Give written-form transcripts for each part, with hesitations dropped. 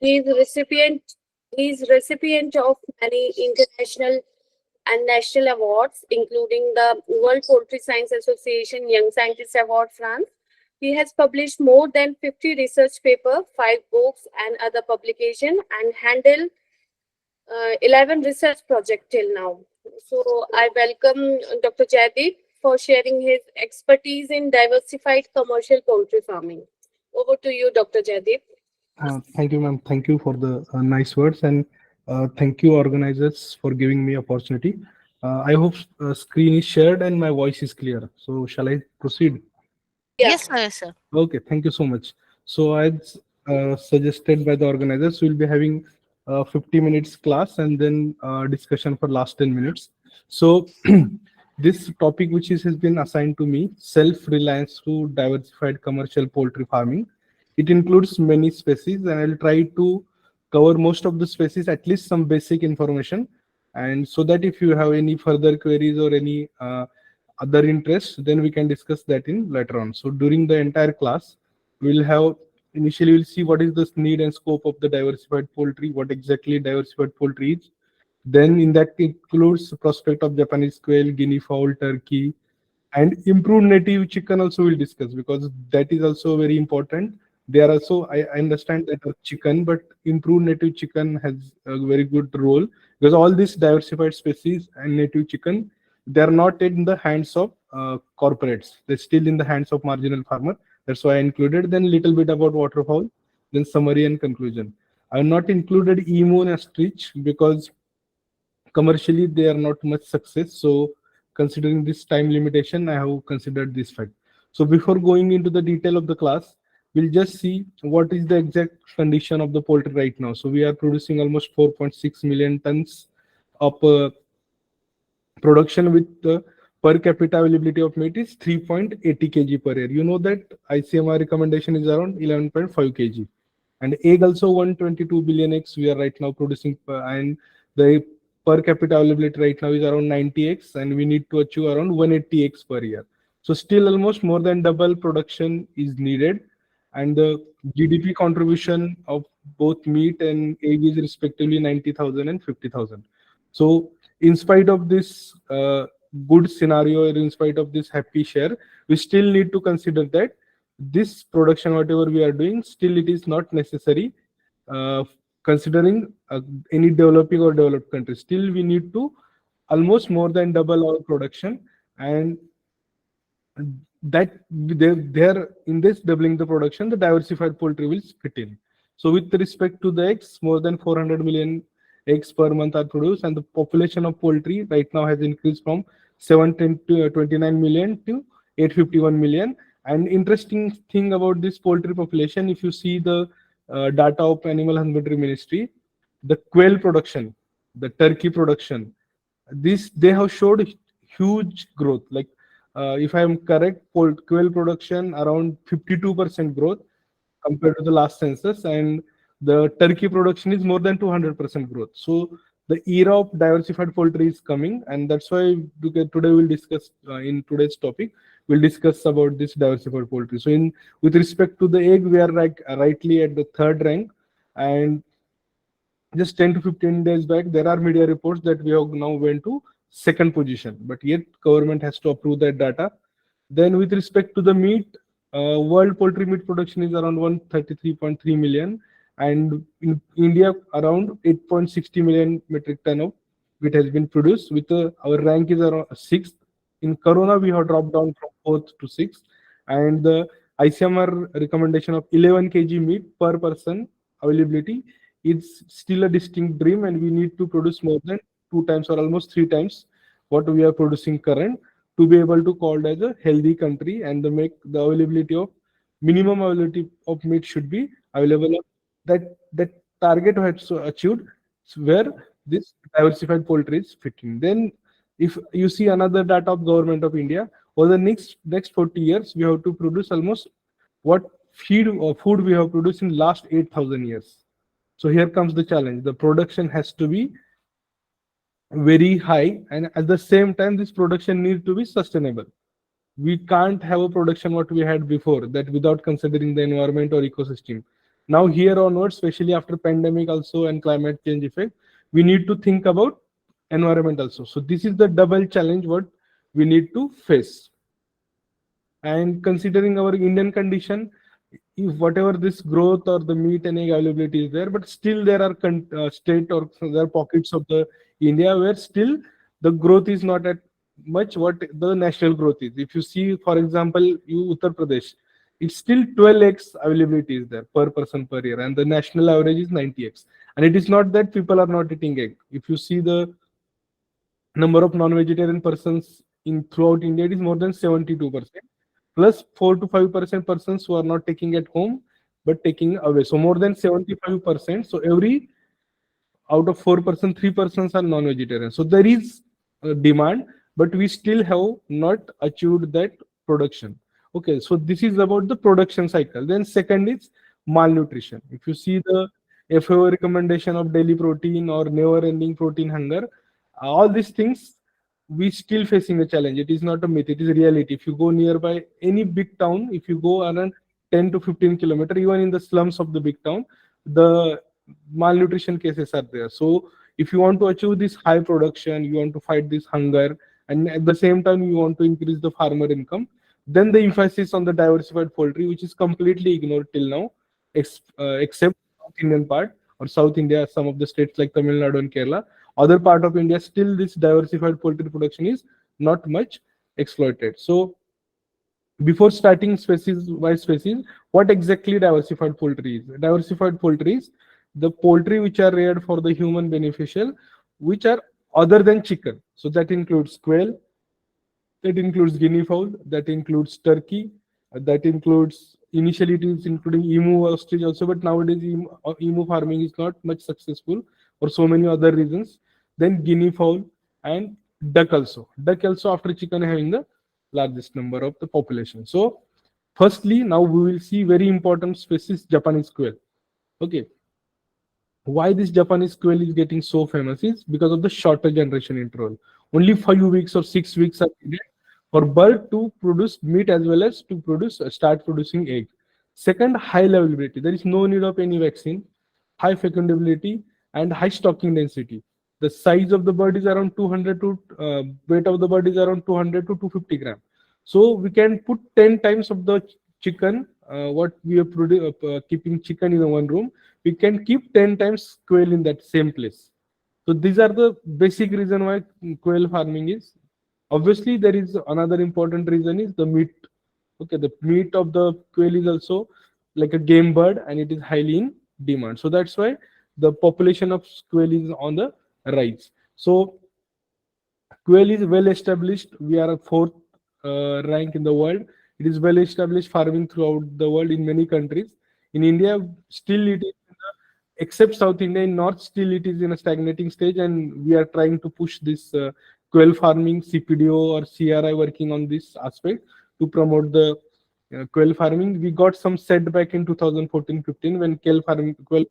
He is recipient of many international and national awards, including the World Poultry Science Association Young Scientist Award France. He has published more than 50 research papers, 5 books, and other publications, and handled 11 research projects till now. So I welcome Dr. Jaideep for sharing his expertise in diversified commercial poultry farming. Over to you, Dr. Jaideep. Thank you, ma'am. Thank you for the nice words, and thank you, organizers, for giving me opportunity. I hope screen is shared and my voice is clear. So, shall I proceed? Yeah. Yes, sir. Okay, thank you so much. So, as suggested by the organizers, we'll be having 50 minutes class and then discussion for last 10 minutes. So, this topic has been assigned to me, self-reliance to diversified commercial poultry farming. It includes many species, and I'll try to cover most of the species, at least some basic information. And so that if you have any further queries or any other interests, then we can discuss that in later on. So during the entire class, we'll have initially we'll see what is the need and scope of the diversified poultry, what exactly diversified poultry is. Then in that includes prospect of Japanese quail, Guinea fowl, turkey, and improved native chicken also we'll discuss, because that is also very important. They are also, I understand that chicken, but improved native chicken has a very good role, because all these diversified species and native chicken, they are not in the hands of corporates. They're still in the hands of marginal farmer. That's why I included. Then little bit about waterfowl, then summary and conclusion. I have not included emu and ostrich because commercially they are not much success. So considering this time limitation, I have considered this fact. So before going into the detail of the class, we'll just see what is the exact condition of the poultry right now. So we are producing almost 4.6 million tons of production with per capita availability of meat is 3.80 kg per year. You know that ICMR recommendation is around 11.5 kg. And egg also 122 billion eggs we are right now producing, and the per capita availability right now is around 90 eggs, and we need to achieve around 180 eggs per year. So still almost more than double production is needed, and the GDP contribution of both meat and egg is respectively 90,000 and 50,000. So in spite of this good scenario, or in spite of this happy share, we still need to consider that this production, whatever we are doing, still it is not necessary. Considering any developing or developed country, still we need to almost more than double our production, and that there in this doubling the production, the diversified poultry will fit in. So with respect to the eggs, more than 400 million eggs per month are produced, and the population of poultry right now has increased from 710 to 29 million to 851 million. And interesting thing about this poultry population, if you see the data of Animal Husbandry Ministry, the quail production, the turkey production, this they have showed huge growth. Like if I am correct, quail production around 52% growth compared to the last census, and the turkey production is more than 200% growth. So the era of diversified poultry is coming, and that's why today we'll discuss in today's topic, we'll discuss about this diversified poultry. So in with respect to the egg, we are like rightly at the third rank, and just 10 to 15 days back, there are media reports that we have now went to second position, but yet government has to approve that data. Then with respect to the meat, world poultry meat production is around 133.3 million, and in India around 8.60 million metric ton of meat has been produced. With our rank is around sixth. In Corona, we have dropped down from fourth to sixth, and the ICMR recommendation of 11 kg meat per person availability, it's still a distinct dream, and we need to produce more than 2 times or almost 3 times what we are producing current to be able to called as a healthy country, and the availability of minimum availability of meat should be available. That target has achieved, where this diversified poultry is fitting. Then if you see another data of government of India, over the next 40 years, we have to produce almost what feed or food we have produced in last 8,000 years. So here comes the challenge. The production has to be very high, and at the same time, this production needs to be sustainable. We can't have a production what we had before, that without considering the environment or ecosystem. Now here onwards, especially after pandemic also and climate change effect, we need to think about environment also. So this is the double challenge what we need to face. And considering our Indian condition, if whatever this growth or the meat and egg availability is there, but still there are state or there are pockets of the India where still the growth is not at much what the national growth is. If you see, for example, you Uttar Pradesh, it's still 12x availability is there per person per year, and the national average is 90x. And it is not that people are not eating egg. If you see the number of non-vegetarian persons in throughout India, it is more than 72%, plus 4 to 5% persons who are not taking at home but taking away. So more than 75%. So every out of 4%, 3% are non-vegetarian. So there is a demand, but we still have not achieved that production. Okay, so this is about the production cycle. Then second is malnutrition. If you see the FAO recommendation of daily protein or never-ending protein hunger, all these things we still facing a challenge. It is not a myth, it is a reality. If you go nearby any big town, if you go around 10 to 15 kilometers, even in the slums of the big town, the malnutrition cases are there. So if you want to achieve this high production, you want to fight this hunger, and at the same time you want to increase the farmer income, then the emphasis on the diversified poultry, which is completely ignored till now, except South Indian part or South India, some of the states like Tamil Nadu and Kerala. Other part of India, still this diversified poultry production is not much exploited. So before starting species by species, what exactly diversified poultry is? Diversified poultry is the poultry which are reared for the human beneficial, which are other than chicken. So that includes quail, that includes guinea fowl, that includes turkey, that includes initially it is including emu ostrich also, but nowadays emu farming is not much successful for so many other reasons. Then guinea fowl and duck also. Duck also after chicken having the largest number of the population. So firstly, now we will see very important species Japanese quail. Okay, why this Japanese quail is getting so famous is because of the shorter generation interval. Only 5 weeks or 6 weeks are needed for bird to produce meat as well as to produce start producing egg. Second, high availability. There is no need of any vaccine, high fecundability, and high stocking density. The size of the bird is around 200 to weight of the bird is around 200 to 250 gram. So we can put 10 times of the chicken. What we are keeping chicken in one room, we can keep 10 times quail in that same place. So these are the basic reason why quail farming is. Obviously, there is another important reason is the meat. Okay, the meat of the quail is also like a game bird and it is highly in demand. So that's why the population of quail is on the rise. So quail is well established. We are a fourth rank in the world. It is well established farming throughout the world in many countries. In India, still it is except South India, in North, still it is in a stagnating stage, and we are trying to push this quail farming. CPDO or CRI working on this aspect to promote the quail farming. We got some setback in 2014-15 when quail farming was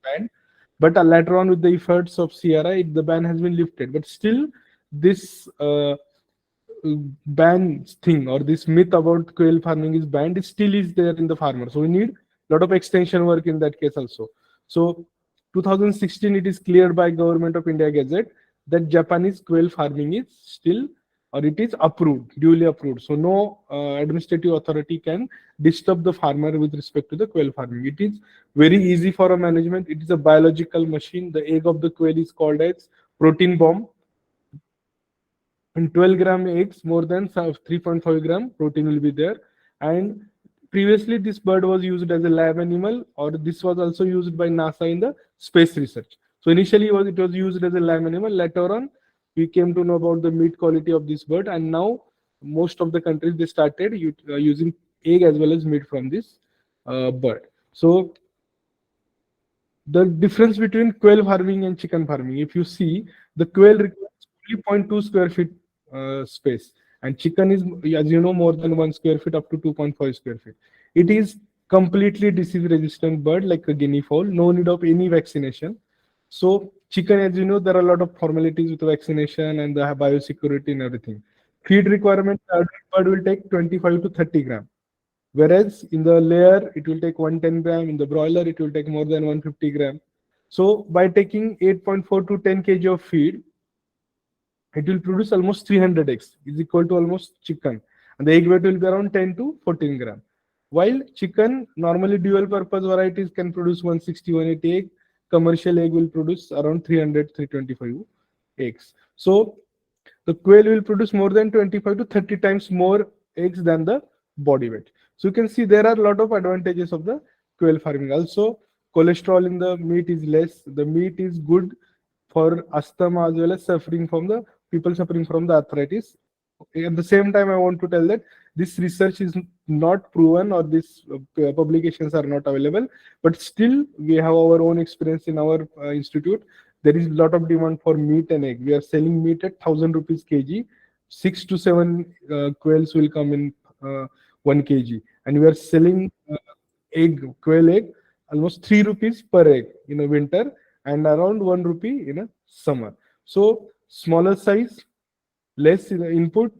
banned, but later on with the efforts of CRI, the ban has been lifted. But still, this ban thing or this myth about quail farming is banned, it still is there in the farmer. So we need a lot of extension work in that case also. So 2016, it is cleared by Government of India Gazette that Japanese quail farming is still or it is approved, duly approved. So no administrative authority can disturb the farmer with respect to the quail farming. It is very easy for a management. It is a biological machine. The egg of the quail is called as protein bomb. In 12 gram eggs, more than 3.5 gram protein will be there. And previously, this bird was used as a lab animal, or this was also used by NASA in the space research. So initially, it was used as a lab animal. Later on, we came to know about the meat quality of this bird, and now most of the countries they started using egg as well as meat from this bird. So the difference between quail farming and chicken farming, if you see, the quail requires only zero point 0.2 square feet space, and chicken is, as you know, more than 1 square feet up to 2.5 square feet. It is completely disease resistant bird like a guinea fowl, no need of any vaccination. So chicken, as you know, there are a lot of formalities with vaccination and the biosecurity and everything. Feed requirement, bird will take 25 to 30 gram. Whereas in the layer, it will take 110 gram. In the broiler, it will take more than 150 gram. So by taking 8.4 to 10 kg of feed, it will produce almost 300 eggs, is equal to almost chicken. And the egg weight will be around 10 to 14 gram. While chicken, normally dual purpose varieties can produce 160, 180 egg. Commercial egg will produce around 300, 325 eggs. So the quail will produce more than 25 to 30 times more eggs than the body weight. So you can see there are a lot of advantages of the quail farming. Also, cholesterol in the meat is less. The meat is good for asthma as well as suffering from the people suffering from the arthritis. At the same time, I want to tell that this research is not proven, or these publications are not available, but still we have our own experience in our institute. There is a lot of demand for meat and egg. We are selling meat at 1,000 rupees kg. 6 to 7 quails will come in 1 kg, and we are selling quail egg almost 3 rupees per egg in a winter, and around 1 rupee in a summer. So smaller size, less input,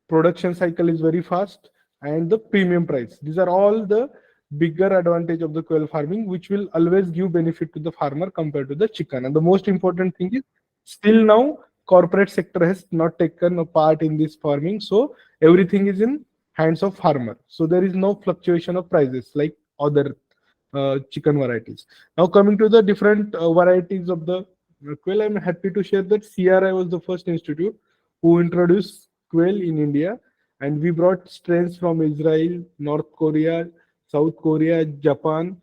production cycle is very fast, and the premium price. These are all the bigger advantage of the quail farming, which will always give benefit to the farmer compared to the chicken. And the most important thing is, still now corporate sector has not taken a part in this farming, so everything is in hands of farmer. So there is no fluctuation of prices like other chicken varieties. Now coming to the different varieties of the quail, I'm happy to share that CRI was the first institute who introduced quail in India, and we brought strains from Israel, North Korea, South Korea, Japan,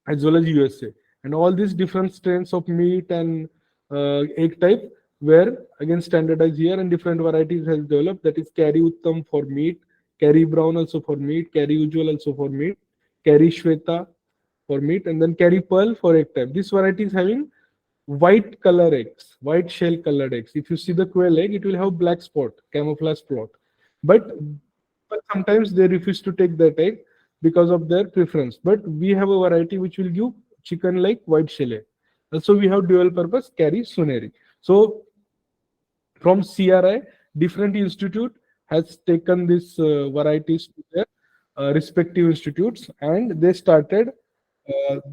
as well as USA. And all these different strains of meat and egg type were again standardized here, and different varieties has developed. That is Kari Uttam for meat, Kari Brown also for meat, Kari Ujjwal also for meat, Kari Shweta for meat, and then Kari Pearl for egg type. This variety is having white color eggs, white shell colored eggs. If you see the quail egg, it will have black spot, camouflage plot. But, but sometimes they refuse to take that egg because of their preference. But we have a variety which will give chicken like white shell egg. Also, we have dual purpose Kari Suneri. So from CRI, different institute has taken these varieties to their respective institutes, and they started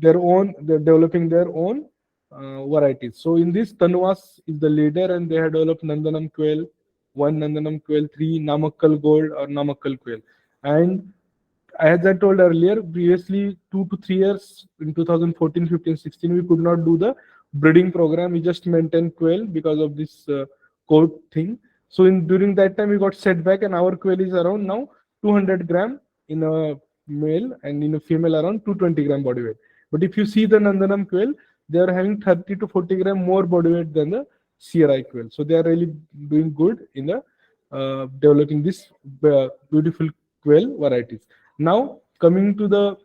they're developing their own varieties. So in this, Tanvas is the leader, and they have developed Nandanam quail 1, Nandanam quail 3, Namakkal gold or Namakkal quail. And as I told earlier, previously 2 to 3 years in 2014, 15, 16, we could not do the breeding program. We just maintained quail because of this code thing. So in during that time, we got setback, and our quail is around now 200 gram in a male, and in a female around 220 gram body weight. But if you see the Nandanam quail, they are having 30 to 40 gram more body weight than the CRI quail. So they are really doing good in the developing this beautiful quail varieties. Now coming to the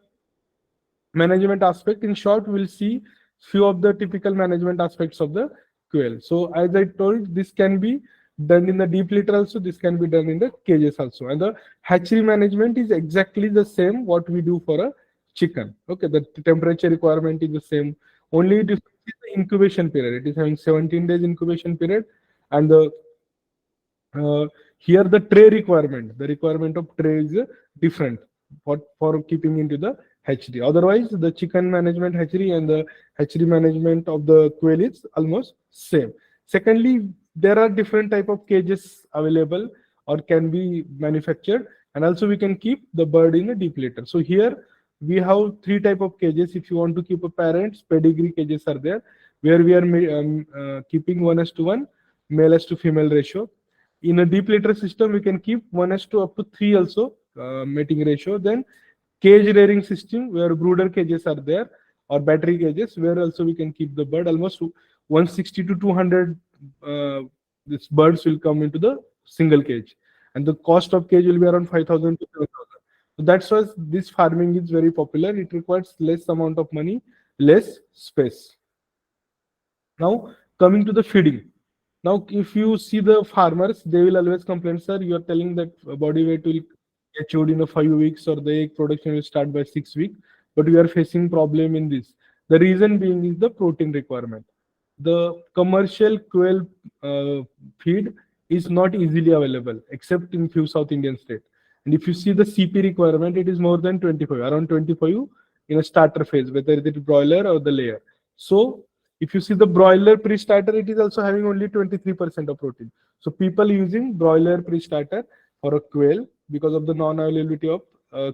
management aspect, in short, we'll see few of the typical management aspects of the quail. So as I told, this can be done in the deep litter also, this can be done in the cages also. And the hatchery management is exactly the same what we do for a chicken. Okay, the temperature requirement is the same. Only difference is the incubation period. It is having 17 days incubation period, and the here the tray requirement, the requirement of tray is different for keeping into the hatchery. Otherwise, the chicken management hatchery and the hatchery management of the quail is almost same. Secondly, there are different type of cages available or can be manufactured, and also we can keep the bird in a deep litter. So here we have 3 type of cages. If you want to keep a parents, pedigree cages are there, where we are keeping 1:1 male as to female ratio. In a deep litter system, we can keep 1:2 up to 3 also mating ratio. Then cage rearing system, where brooder cages are there, or battery cages, where also we can keep the bird. Almost 160 to 200 these birds will come into the single cage, and the cost of cage will be around 5,000 to 7,000. So that's why this farming is very popular. It requires less amount of money, less space. Now coming to the feeding. Now, if you see the farmers, they will always complain, sir, you are telling that body weight will achieved in a 5 weeks, or the egg production will start by 6 weeks, but we are facing problem in this. The reason being is the protein requirement. The commercial quail feed is not easily available except in few South Indian states. And if you see the CP requirement, it is more than 25, around 25 in a starter phase, whether it is broiler or the layer. So if you see the broiler pre-starter, it is also having only 23% of protein. So people using broiler pre-starter or a quail because of the non-availability of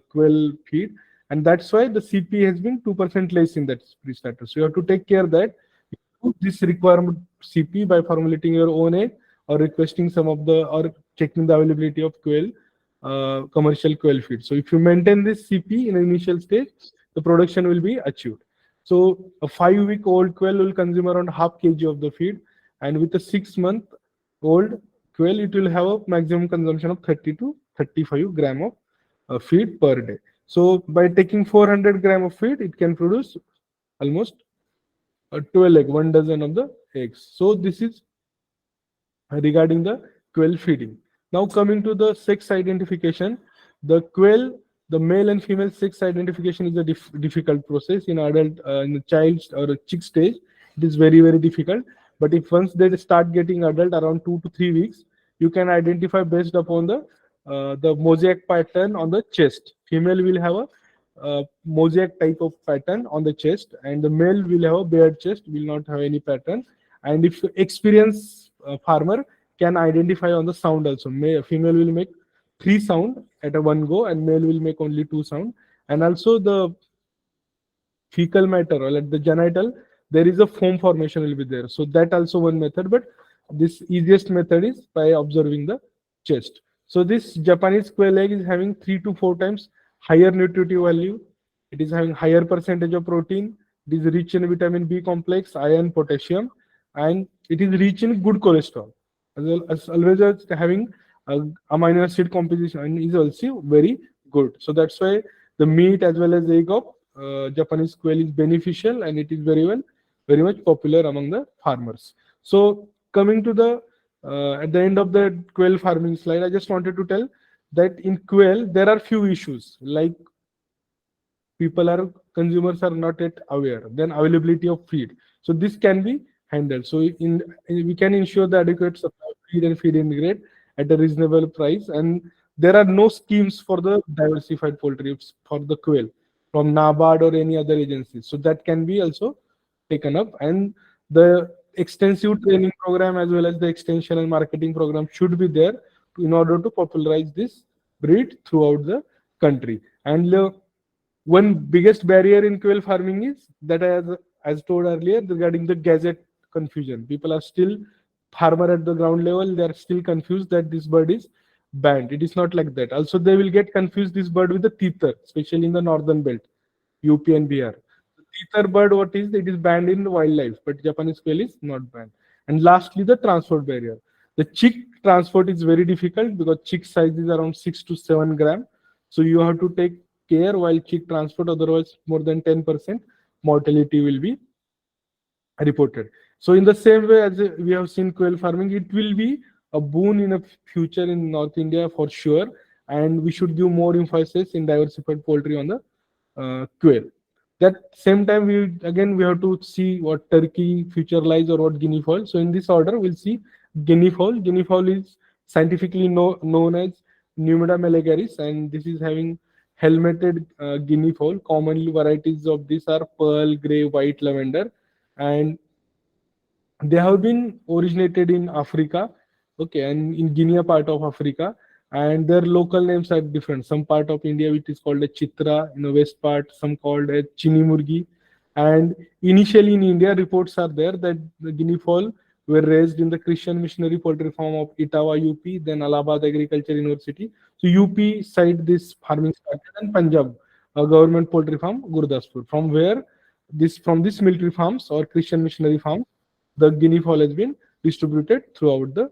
quail feed, and that's why the CP has been 2% less in that pre-starter. So you have to take care that this requirement CP by formulating your own egg or requesting some of the or checking the availability of quail, commercial quail feed. So if you maintain this CP in the initial stage, the production will be achieved. So a 5-week old quail will consume around half kg of the feed, and with a 6-month old quail, it will have a maximum consumption of 30 to 35 gram of feed per day. So by taking 400 gram of feed, it can produce almost 12 egg, 1 dozen of the eggs. So this is regarding the quail feeding. Now coming to the sex identification, the quail, the male and female sex identification is a difficult process in adult, in the child or a chick stage. It is very difficult. But if once they start getting adult around 2 to 3 weeks, you can identify based upon the mosaic pattern on the chest. Female will have a mosaic type of pattern on the chest, and the male will have a bare chest, will not have any pattern. And if experienced farmer can identify on the sound also, female will make 3 sound at a one go, and male will make only 2 sound. And also the fecal matter or like the genital, there is a foam formation will be there. So that also one method, but this easiest method is by observing the chest. So this Japanese quail egg is having 3 to 4 times higher nutritive value. It is having higher percentage of protein. It is rich in vitamin B complex, iron, potassium, and it is rich in good cholesterol. As well as always it's having amino acid composition and is also very good. So that's why the meat as well as egg of Japanese quail is beneficial, and it is very much popular among the farmers. So coming to the at the end of the quail farming slide, I just wanted to tell that in quail there are few issues like people are consumers are not yet aware, then availability of feed, so this can be handled. So we can ensure the adequate supply of feed and feed integrate at a reasonable price, and there are no schemes for the diversified poultry for the quail from NABARD or any other agencies, so that can be also taken up. And the extensive training program as well as the extension and marketing program should be there in order to popularize this breed throughout the country. And one biggest barrier in quail farming is that as told earlier regarding the gazette confusion. People are still farmer at the ground level. They are still confused that this bird is banned. It is not like that. Also, they will get confused this bird with the teether, especially in the northern belt, UP and BR. Teether bird, what is it is banned in wildlife, but Japanese quail is not banned. And lastly, the transport barrier. The chick transport is very difficult because chick size is around 6 to 7 gram. So you have to take care while chick transport, otherwise more than 10% mortality will be reported. So in the same way as we have seen quail farming, it will be a boon in a future in North India for sure, and we should give more emphasis in diversified poultry on the quail. That same time we have to see what turkey future lies or what guinea fowl. So in this order we'll see guinea fowl. Guinea fowl is scientifically known as Numida melegaris, and this is having helmeted guinea fowl. Commonly varieties of these are pearl, grey, white, lavender, and they have been originated in Africa, okay, and in Guinea part of Africa, and their local names are different. Some part of India which is called a Chitra, in the west part, some called a Chinimurgi. And initially in India, reports are there that the Guinea fowl were raised in the Christian missionary poultry farm of Etawah, UP, then Allahabad Agriculture University. So UP side this farming started, and Punjab, a government poultry farm, Gurdaspur, from where from this military farms or Christian missionary farms, the guinea fowl has been distributed throughout the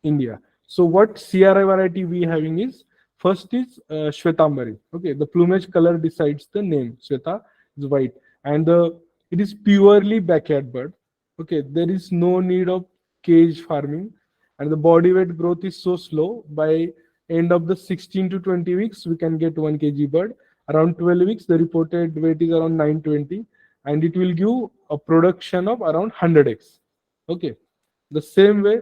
India. So what CRI variety we having is, first is Shvetambari. Okay, the plumage color decides the name. Shweta is white, and it is purely backyard bird. Okay, there is no need of cage farming, and the body weight growth is so slow. By end of the 16 to 20 weeks, we can get 1 kg bird. Around 12 weeks, the reported weight is around 920, and it will give a production of around 100x. Okay, the same way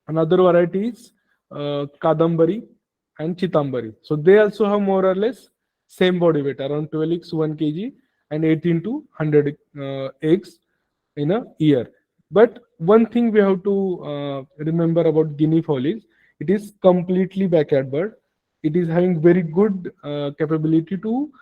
another variety is Kadambari, and Chitambari. So they also have more or less same body weight, around 12 eggs, 1 kg, and 18 to 100 eggs in a year. But one thing we have to remember about Guinea fowl is it is completely backyard bird. It is having very good capability to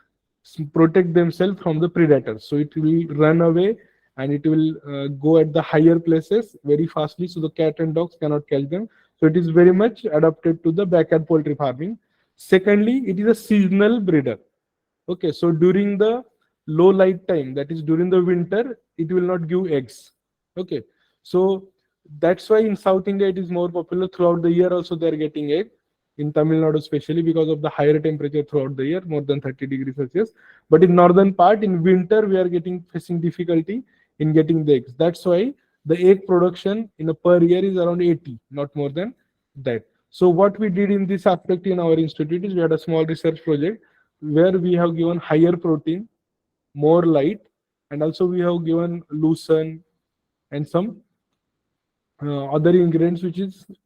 protect themselves from the predators. So it will run away and it will go at the higher places very fastly, so the cat and dogs cannot catch them. So it is very much adapted to the backyard poultry farming. Secondly, it is a seasonal breeder. Okay, so during the low light time, that is during the winter, it will not give eggs. Okay, so that's why in South India it is more popular. Throughout the year also they are getting egg. In Tamil Nadu especially because of the higher temperature throughout the year, more than 30 degrees Celsius. But in northern part, in winter, we are getting facing difficulty in getting the eggs. That's why the egg production in a per year is around 80, not more than that. So what we did in this aspect in our institute is we had a small research project where we have given higher protein, more light, and also we have given lucerne and some other ingredients which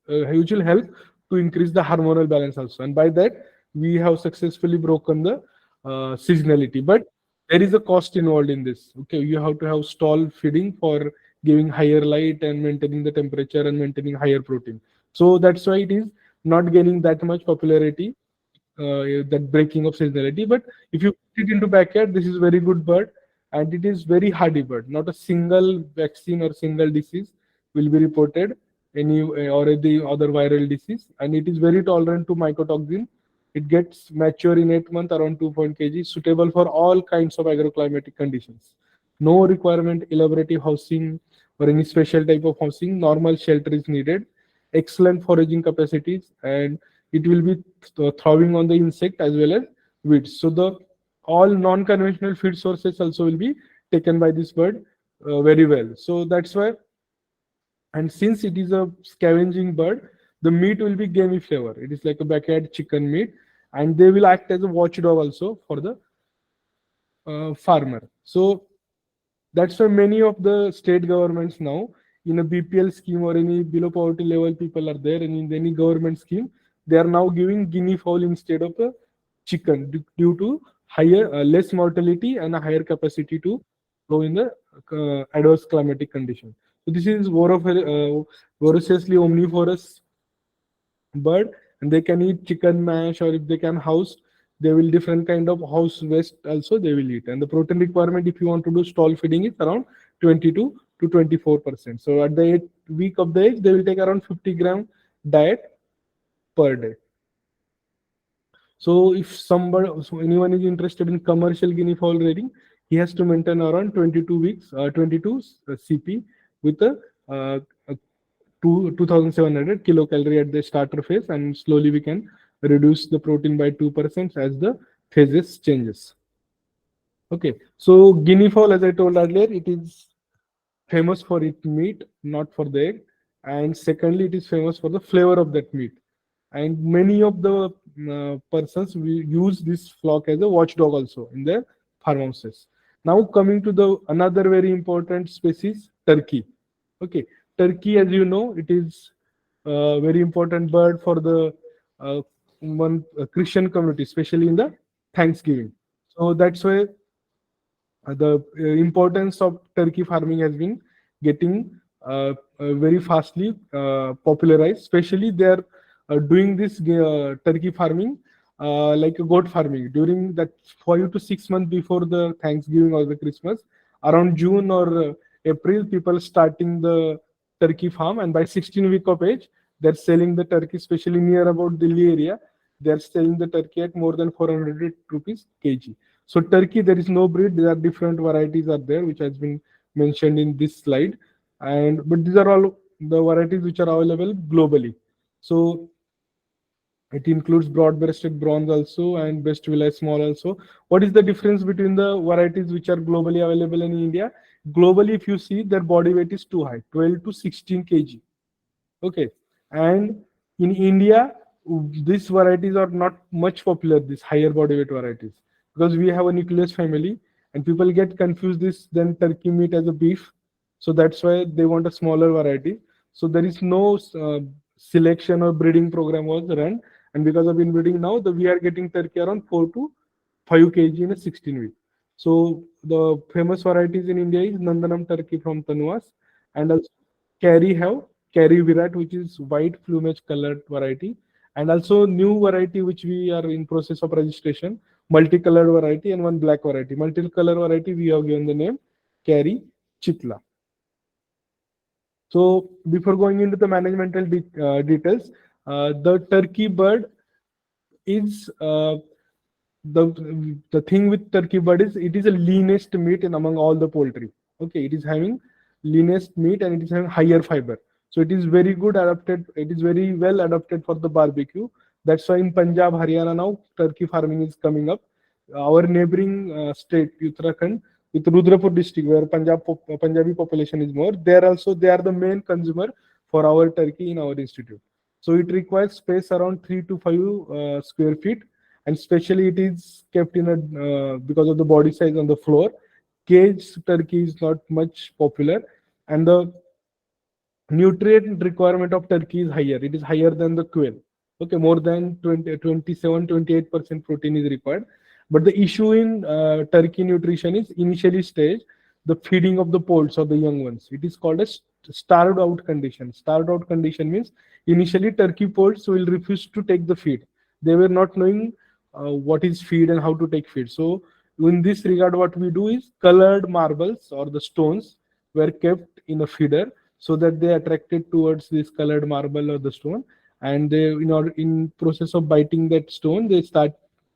will help to increase the hormonal balance also. And by that we have successfully broken the seasonality. But there is a cost involved in this. Okay, you have to have stall feeding for giving higher light and maintaining the temperature and maintaining higher protein. So that's why it is not gaining that much popularity, that breaking of seasonality. But if you put it into backyard, this is very good bird, and it is very hardy bird. Not a single vaccine or single disease will be reported, any or the other viral disease, and it is very tolerant to mycotoxin. It gets mature in 8 months, around 2 kg, suitable for all kinds of agroclimatic conditions. No requirement elaborate housing or any special type of housing. Normal shelter is needed. Excellent foraging capacities, and it will be thriving on the insect as well as weeds. So the all non-conventional feed sources also will be taken by this bird very well. So that's why, and since it is a scavenging bird, the meat will be gamey flavor. It is like a backyard chicken meat, and they will act as a watchdog also for the farmer. So that's why many of the state governments now, in a BPL scheme or any below poverty level people are there, and in any government scheme, they are now giving guinea fowl instead of the chicken due to higher, less mortality and a higher capacity to grow in the adverse climatic condition. So this is voraciously omnivorous bird, and they can eat chicken mash, or if they can house, they will different kind of house waste also they will eat. And the protein requirement, if you want to do stall feeding, is around 22 to 24%. So at the 8 week of the age, they will take around 50 gram diet per day. So if anyone is interested in commercial guinea fowl rearing, he has to maintain around 22 weeks, 22 CP with a 2700 kilocalorie at the starter phase, and slowly we can reduce the protein by 2% as the phases changes. Okay, so guinea fowl, as I told earlier, it is famous for its meat, not for the egg. And secondly, it is famous for the flavor of that meat. And many of the persons will use this flock as a watchdog also in their farmhouses. Now coming to the another very important species, turkey. Okay, turkey, as you know, it is a very important bird for the one Christian community, especially in the Thanksgiving. So that's why the importance of turkey farming has been getting very fastly popularized. Especially they are doing this turkey farming like a goat farming during that 5 to 6 months before the Thanksgiving or the Christmas. Around June or April, people starting the turkey farm, and by 16 week of age, they're selling the turkey, especially near about Delhi area. They're selling the turkey at more than 400 rupees kg. So turkey, there is no breed. There are different varieties are there, which has been mentioned in this slide. And but these are all the varieties which are available globally. So it includes broad-breasted bronze also and best villi small also. What is the difference between the varieties which are globally available in India? Globally, if you see, their body weight is too high, 12 to 16 kg. Okay, and in India, these varieties are not much popular. These higher body weight varieties, because we have a nucleus family, and people get confused this then turkey meat as a beef. So that's why they want a smaller variety. So there is no selection or breeding program was run, And because of inbreeding now, we are getting turkey around 4 to 5 kg in a 16 week. So the famous varieties in India is Nandanam turkey from Tanuas, and also Kerry have Kerry Virat, which is white plumage colored variety, and also new variety which we are in process of registration, multicolored variety and one black variety. Multicolor variety we have given the name Kerry Chitla. So before going into the managemental details, the turkey bird is the thing with turkey bird is it is a leanest meat in among all the poultry. Okay, it is having leanest meat and it is having higher fiber. So it is very good adapted. It is very well adapted for the barbecue. That's why in Punjab, Haryana now turkey farming is coming up. Our neighboring state, Uttarakhand, with Rudrapur district, where Punjabi population is more, they are the main consumer for our turkey in our institute. So it requires space around 3 to 5 square feet, and especially it is kept in a because of the body size on the floor. Cage turkey is not much popular, and the nutrient requirement of turkey is higher. It is higher than the quail. Okay, more than 28% protein is required. But the issue in turkey nutrition is initially stage, the feeding of the poults or the young ones. It is called a starved out condition. Starved out condition means initially turkey poults will refuse to take the feed. They were not knowing what is feed and how to take feed. So in this regard, what we do is colored marbles or the stones were kept in a feeder so that they attracted towards this colored marble or the stone, and they in process of biting that stone they start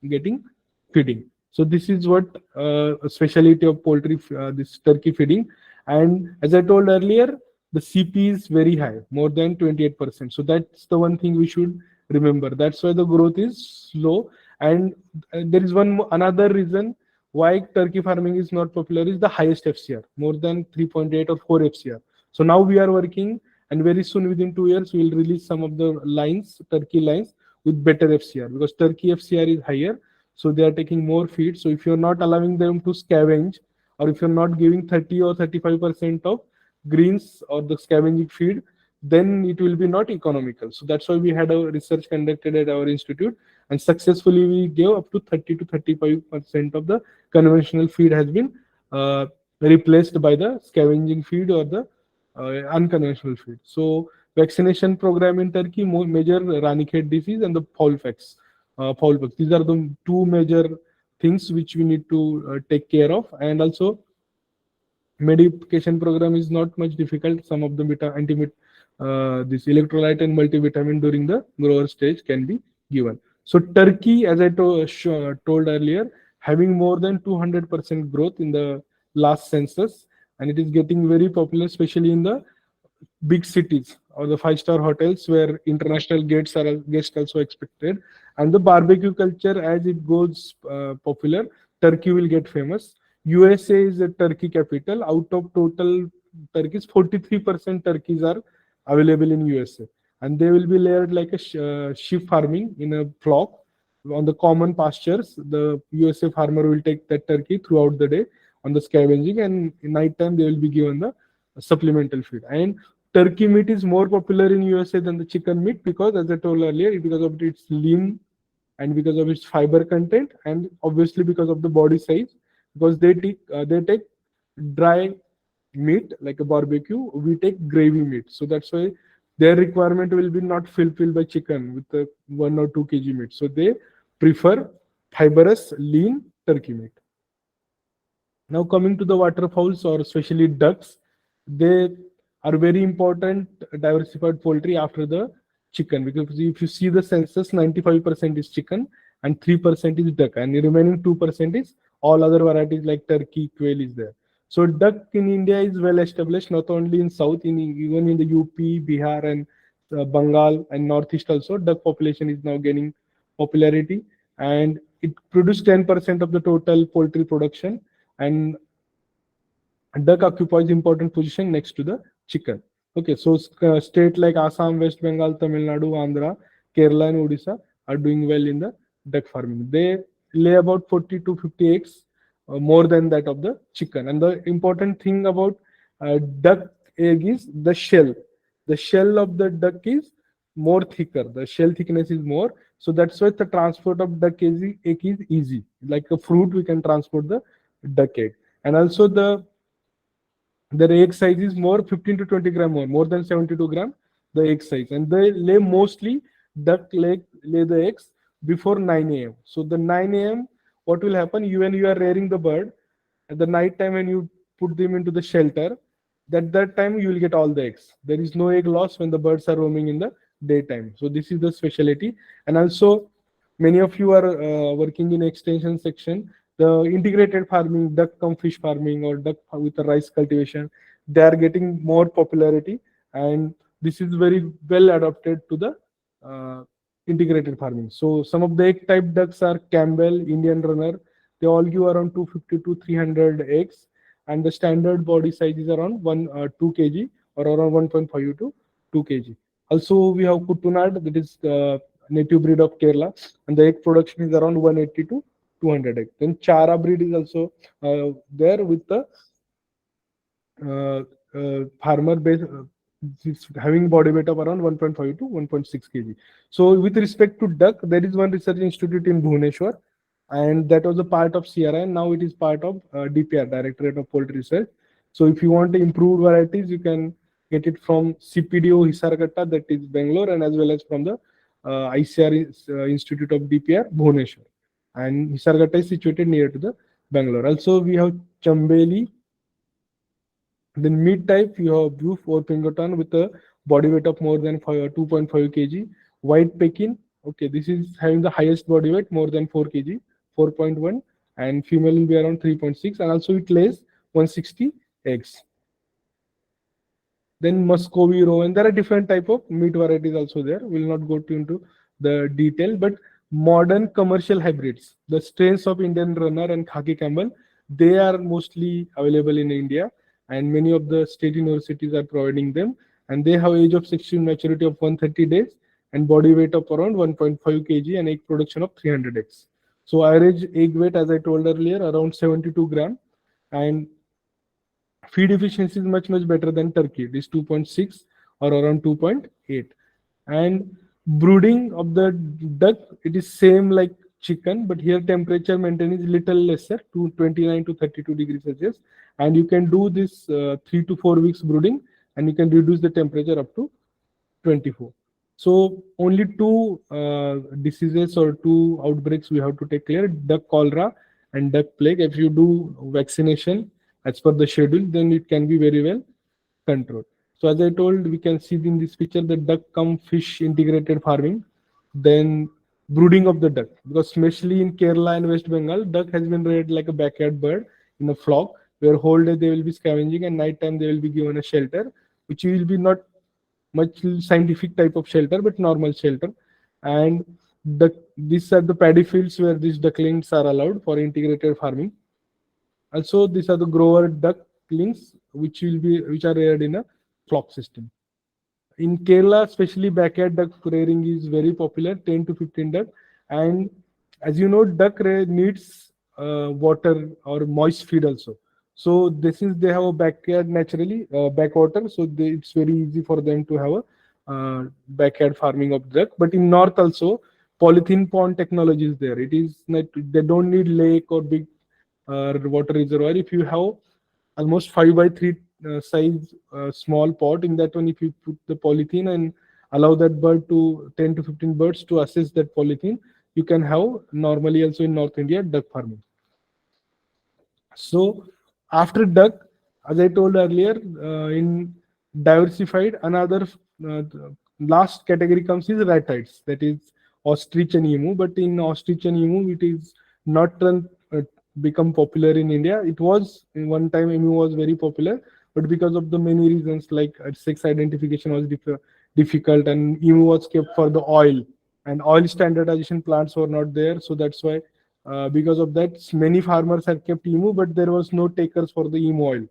getting feeding. So this is what a specialty of poultry, this turkey feeding. And as I told earlier, the CP is very high, more than 28%. So that's the one thing we should remember. That's why the growth is slow. And there is another reason why turkey farming is not popular is the highest FCR, more than 3.8 or 4 FCR. So now we are working, and very soon within 2 years we will release some of the lines, turkey lines with better FCR, because turkey FCR is higher. So they are taking more feed. So if you're not allowing them to scavenge, or if you're not giving 30 or 35% of greens or the scavenging feed, then it will be not economical. So that's why we had a research conducted at our institute, and successfully we gave up to 30 to 35% of the conventional feed has been replaced by the scavenging feed or the unconventional feed. So vaccination program in Turkey, major Ranikhet disease and the fowl pox. These are the two major things which we need to take care of. And also medication program is not much difficult. Some of the this electrolyte and multivitamin during the grower stage can be given. So Turkey, as I told earlier, having more than 200% growth in the last census, and it is getting very popular, especially in the big cities or the five-star hotels where international guests also expected. And the barbecue culture, as it goes popular, Turkey will get famous. USA is a turkey capital. Out of total turkeys, 43% turkeys are available in USA, and they will be layered like a sheep farming in a flock on the common pastures. The USA farmer will take that turkey throughout the day on the scavenging, and in night time they will be given the supplemental feed. And turkey meat is more popular in USA than the chicken meat because, as I told earlier, because of its lean and because of its fiber content, and obviously because of the body size. Because they take dry meat like a barbecue, we take gravy meat. So that's why their requirement will be not fulfilled by chicken with the 1 or 2 kg meat. So they prefer fibrous, lean turkey meat. Now coming to the waterfowls, or especially ducks, they are very important diversified poultry after the chicken, because if you see the census, 95% is chicken and 3% is duck, and the remaining 2% is all other varieties like turkey, quail is there. So duck in India is well established, not only in south, even in the UP, Bihar, and Bengal and northeast also. Duck population is now gaining popularity, and it produces 10% of the total poultry production, and duck occupies important position next to the chicken. Okay, so state like Assam, West Bengal, Tamil Nadu, Andhra, Kerala, and Odisha are doing well in the duck farming. They lay about 40 to 50 eggs, more than that of the chicken. And the important thing about duck egg is the shell. The shell of the duck is more thicker. The shell thickness is more, So that's why the transport of duck egg is easy. Like a fruit, we can transport the duck egg. And also their egg size is more 15 to 20 gram more than 72 gram the egg size. And they lay mostly duck lay the eggs before 9 a.m. So the 9 a.m. what will happen, when you are rearing the bird at the night time, when you put them into the shelter, that time you will get all the eggs. There is no egg loss when the birds are roaming in the daytime. So this is the specialty. And also many of you are working in extension section, the integrated farming, duck cum fish farming or duck with the rice cultivation, they are getting more popularity, and this is very well adapted to the uh, integrated farming. So some of the egg type ducks are Campbell, Indian Runner. They all give around 250 to 300 eggs, and the standard body size is around 2 kg or around 1.5 to 2 kg. Also, we have Kuttunad, that is native breed of Kerala, and the egg production is around 180 to 200 eggs. Then Chara breed is also there with the farmer base having body weight of around 1.5 to 1.6 kg. So with respect to duck, there is one research institute in Bhubaneswar, and that was a part of CRI, and now it is part of DPR, Directorate of Poultry Research. So if you want improved varieties, you can get it from CPDO Hisarghatta, that is Bangalore, and as well as from the ICR Institute of DPR, Bhubaneswar. And Hisarghatta is situated near to the Bangalore. Also, we have Chambeli. Then mid type, you have blue 4 pingoton with a body weight of more than 2.5 kg. White Pekin, okay, this is having the highest body weight, more than 4 kg, 4.1, and female will be around 3.6, and also it lays 160 eggs. Then Muscovy roe, and there are different type of meat varieties also there. We'll not go into the detail, but modern commercial hybrids, the strains of Indian Runner and Khaki Camel, they are mostly available in India, and many of the state universities are providing them, and they have age of sexual maturity of 130 days and body weight of around 1.5 kg and egg production of 300 eggs. So average egg weight, as I told earlier, around 72 gram, and feed efficiency is much better than turkey. It is 2.6 or around 2.8. And brooding of the duck, it is same like chicken, but here temperature maintained is little lesser, to 29 to 32 degrees Celsius, and you can do this 3 to 4 weeks brooding, and you can reduce the temperature up to 24. So only two diseases or two outbreaks we have to take care: duck cholera and duck plague. If you do vaccination as per the schedule, then it can be very well controlled. So as I told, we can see in this picture the duck cum fish integrated farming. Then brooding of the duck, because especially in Kerala and West Bengal, duck has been reared like a backyard bird in a flock, where whole day they will be scavenging and night time they will be given a shelter, which will be not much scientific type of shelter, but normal shelter. And these are the paddy fields where these ducklings are allowed for integrated farming. Also, these are the grower ducklings which are reared in a flock system. In Kerala, especially backyard duck rearing is very popular, 10 to 15 duck. And as you know, duck needs water or moist feed also. So this is they have a backyard naturally, backwater, so it's very easy for them to have a backyard farming of duck. But in north also, polythene pond technology is there. It is not, they don't need lake or big water reservoir. If you have almost 5 by 3 size small pot, in that one, if you put the polythene and allow that bird to 10 to 15 birds to assess that polythene, you can have normally also in North India duck farming. So after duck, as I told earlier, in diversified, another last category comes is ratites, that is ostrich and emu. But in ostrich and emu, it is not become popular in India. It was in one time, emu was very popular, but because of the many reasons like sex identification was difficult, and emu was kept for the oil, and oil standardization plants were not there. So that's why because of that, many farmers had kept emu, but there was no takers for the emu oil.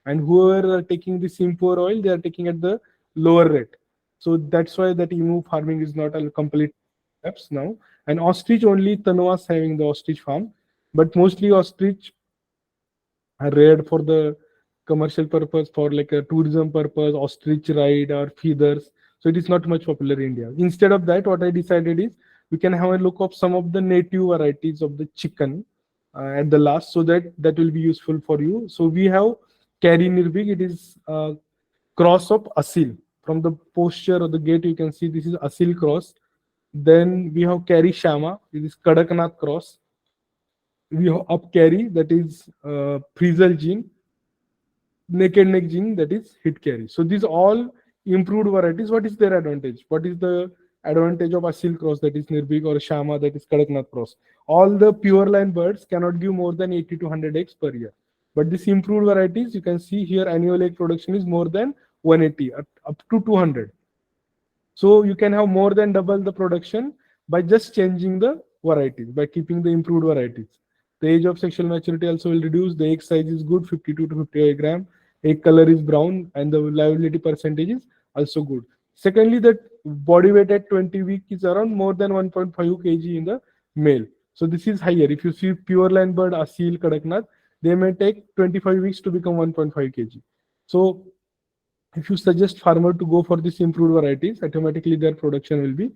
And whoever are taking this impure oil, they are taking at the lower rate. So that's why that emu farming is not a complete steps now. And ostrich, only Tanwas having the ostrich farm, but mostly ostrich are reared for the commercial purpose, for like a tourism purpose, ostrich ride or feathers. So it is not much popular in India. Instead of that, what I decided is we can have a look of some of the native varieties of the chicken at the last, so that will be useful for you. So we have Kari Nirbhig. It is cross of Asil. From the posture of the gate, you can see this is Asil cross. Then we have Kari Shama. It is Kadaknath cross. We have Up Kari, that is Frizzle gene. Naked neck gene, that is hit carry. So these all improved varieties. What is their advantage? What is the advantage of Asil cross, that is Nirbhig, or Shama, that is Kadaknath cross? All the pure line birds cannot give more than 80 to 100 eggs per year. But these improved varieties, you can see here, annual egg production is more than 180, up to 200. So you can have more than double the production by just changing the varieties, by keeping the improved varieties. The age of sexual maturity also will reduce. The egg size is good, 52 to 58 gram. Egg color is brown, and the viability percentage is also good. Secondly, the body weight at 20 weeks is around more than 1.5 kg in the male. So this is higher. If you see pure line bird, Asil, Kadaknath, they may take 25 weeks to become 1.5 kg. So if you suggest farmer to go for these improved varieties, automatically their production will be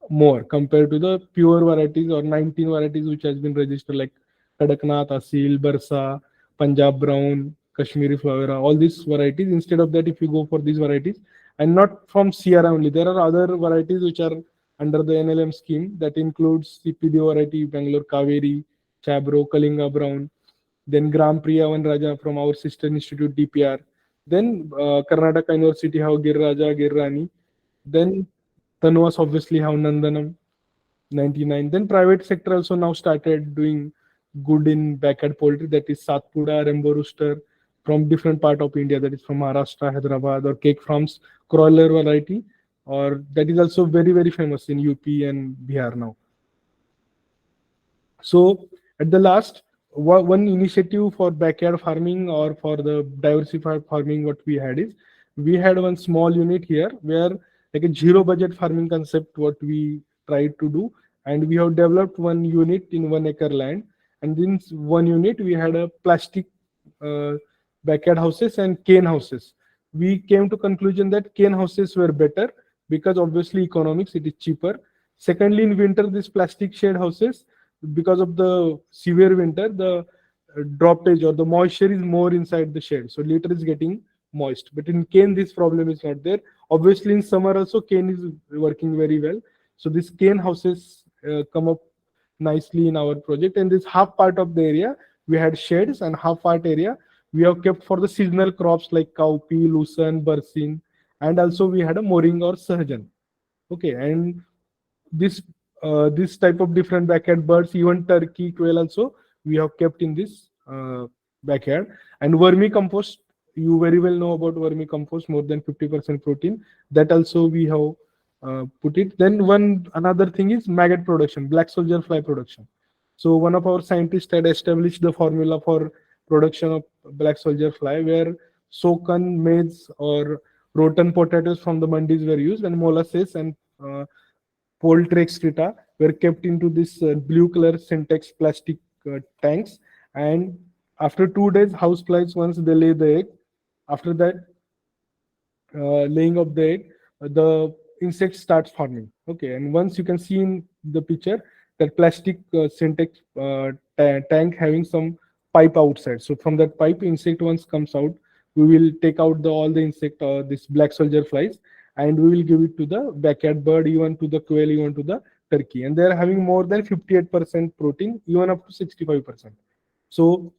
more compared to the pure varieties or 19 varieties which has been registered, like Kadaknath, Asil, Barsa, Punjab Brown, Kashmiri Flora, all these varieties. Instead of that, if you go for these varieties, and not from Sierra only, there are other varieties which are under the NLM scheme, that includes CPD variety, Bangalore Kaveri, Chabro, Kalinga Brown, then Gram Priya Van Raja from our sister institute DPR, then Karnataka University have Gir Raja, Gir Rani, then Tanvas obviously have Nandanam 99. Then private sector also now started doing good in backyard poultry, that is Satpuda, Rainbow Rooster from different part of India, that is from Maharashtra, Hyderabad, or Cake Farms Crawler variety, or that is also very, very famous in UP and Bihar now. So at the last, one initiative for backyard farming or for the diversified farming, what we had is, we had one small unit here where, like a zero budget farming concept, what we tried to do, and we have developed one unit in 1 acre land, and in one unit we had a plastic uh, backyard houses and cane houses. We came to conclusion that cane houses were better because obviously economics, it is cheaper. Secondly, in winter, these plastic shade houses, because of the severe winter, the droppage or the moisture is more inside the shade, so litter is getting moist. But in cane, this problem is not there. Obviously, in summer also, cane is working very well. So these cane houses come up nicely in our project. And this half part of the area, we had shades, and half part area we have kept for the seasonal crops like cowpea, lucerne, bersin, and also we had a moringa or sahajan. Okay, and this this type of different backyard birds, even turkey, quail also we have kept in this backyard. And vermicompost, you very well know about vermicompost, more than 50% protein, that also we have put it. Then one another thing is maggot production, black soldier fly production. So one of our scientists had established the formula for production of black soldier fly, where soaken maize or rotten potatoes from the mandis were used, and molasses and poultry excreta were kept into this blue color syntax plastic tanks. And after 2 days, house flies, once they lay the egg, after that laying of the egg, the insect starts forming. Okay, and once you can see in the picture that plastic syntax tank having some pipe outside. So from that pipe, insect once comes out, we will take out all the insect, this black soldier flies, and we will give it to the backyard bird, even to the quail, even to the turkey. And they are having more than 58% protein, even up to 65%. So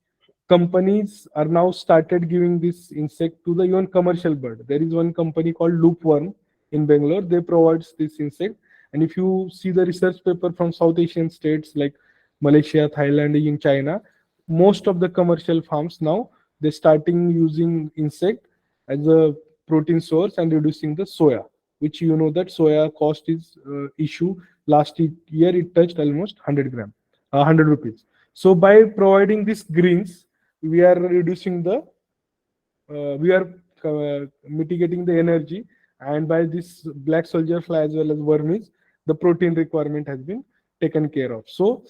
companies are now started giving this insect to the even commercial bird. There is one company called Loopworm in Bangalore. They provides this insect. And if you see the research paper from South Asian states like Malaysia, Thailand, in China, most of the commercial farms now, they're starting using insect as a protein source and reducing the soya, which you know that soya cost is issue. Last year it touched almost 100 gram, 100 rupees. So by providing these greens, we are reducing the, we are mitigating the energy, and by this black soldier fly as well as wormies, the protein requirement has been taken care of. So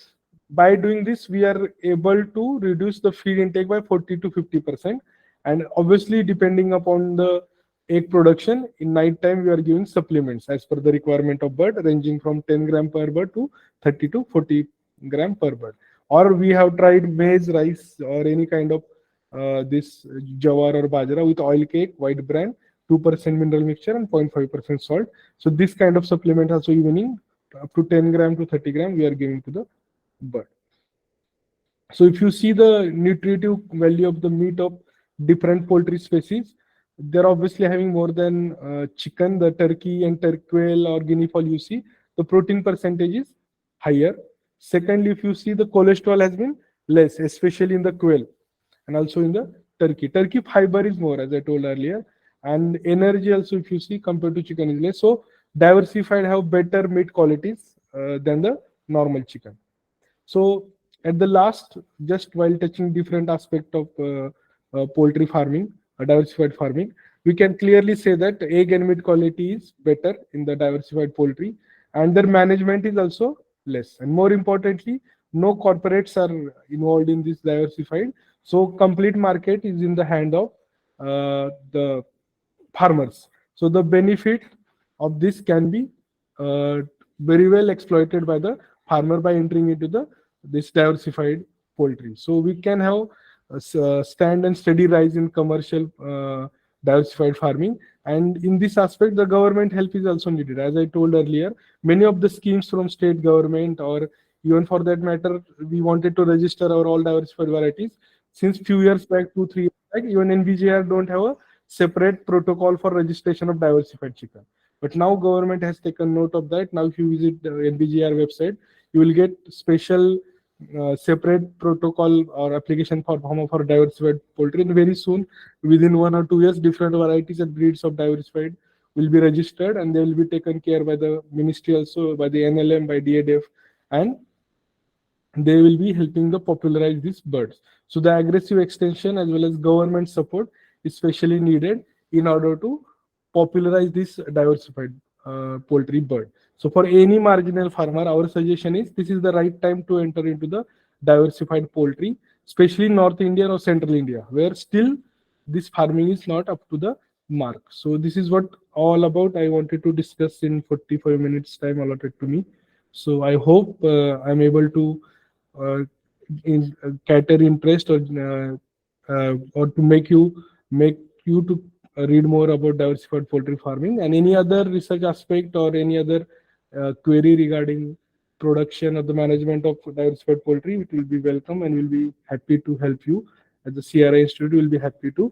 by doing this, we are able to reduce the feed intake by 40 to 50%. And obviously, depending upon the egg production. In night time, we are giving supplements as per the requirement of bird, ranging from 10 gram per bird to 30 to 40 gram per bird. Or we have tried maize, rice, or any kind of this jawar or bajra with oil cake, white bran, 2% mineral mixture and 0.5% salt. So this kind of supplement also evening up to 10 gram to 30 gram we are giving to the bird. So if you see the nutritive value of the meat of different poultry species, they're obviously having more than chicken, the turkey and quail or guinea fowl you see, the protein percentage is higher. Secondly, if you see the cholesterol has been less, especially in the quail and also in the turkey. Turkey fiber is more, as I told earlier, and energy also if you see compared to chicken is less. So diversified have better meat qualities than the normal chicken. So at the last, just while touching different aspect of poultry farming, diversified farming, we can clearly say that egg and meat quality is better in the diversified poultry, and their management is also less. And more importantly, no corporates are involved in this diversified. So complete market is in the hand of the farmers. So the benefit of this can be uh, very well exploited by the farmer by entering into the this diversified poultry. So we can have a stand and steady rise in commercial diversified farming. And in this aspect, the government help is also needed. As I told earlier, many of the schemes from state government or even for that matter, we wanted to register our all diversified varieties. Since few years back, 2, 3 years back, even NVGR don't have a separate protocol for registration of diversified chicken. But now government has taken note of that. Now if you visit the NVGR website, you will get special separate protocol or application for farmer for diversified poultry. And very soon, within 1 or 2 years, different varieties and breeds of diversified will be registered and they will be taken care by the ministry also, by the NLM, by DADF, and they will be helping to popularize these birds. So the aggressive extension as well as government support is especially needed in order to popularize this diversified poultry bird. So for any marginal farmer, our suggestion is this is the right time to enter into the diversified poultry, especially North India or Central India, where still this farming is not up to the mark. So this is what all about I wanted to discuss in 45 minutes time allotted to me. So I hope I'm able to uh, cater interest or to make you to read more about diversified poultry farming and any other research aspect or any other query regarding production or the management of diversified poultry, it will be welcome and we'll be happy to help you. At the CRI Institute, we'll be happy to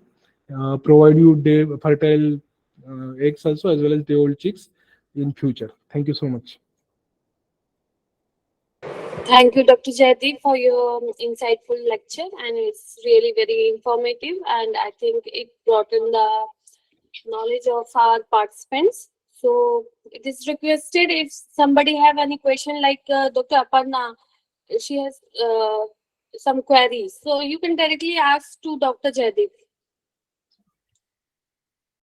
provide you fertile eggs also as well as day old chicks in future. Thank you so much. Thank you, Dr. Jaydeep, for your insightful lecture, and it's really very informative. And I think it broadened the knowledge of our participants. So it is requested if somebody have any question, like Dr. Aparna, she has some queries. So you can directly ask to Dr. Jaydeep.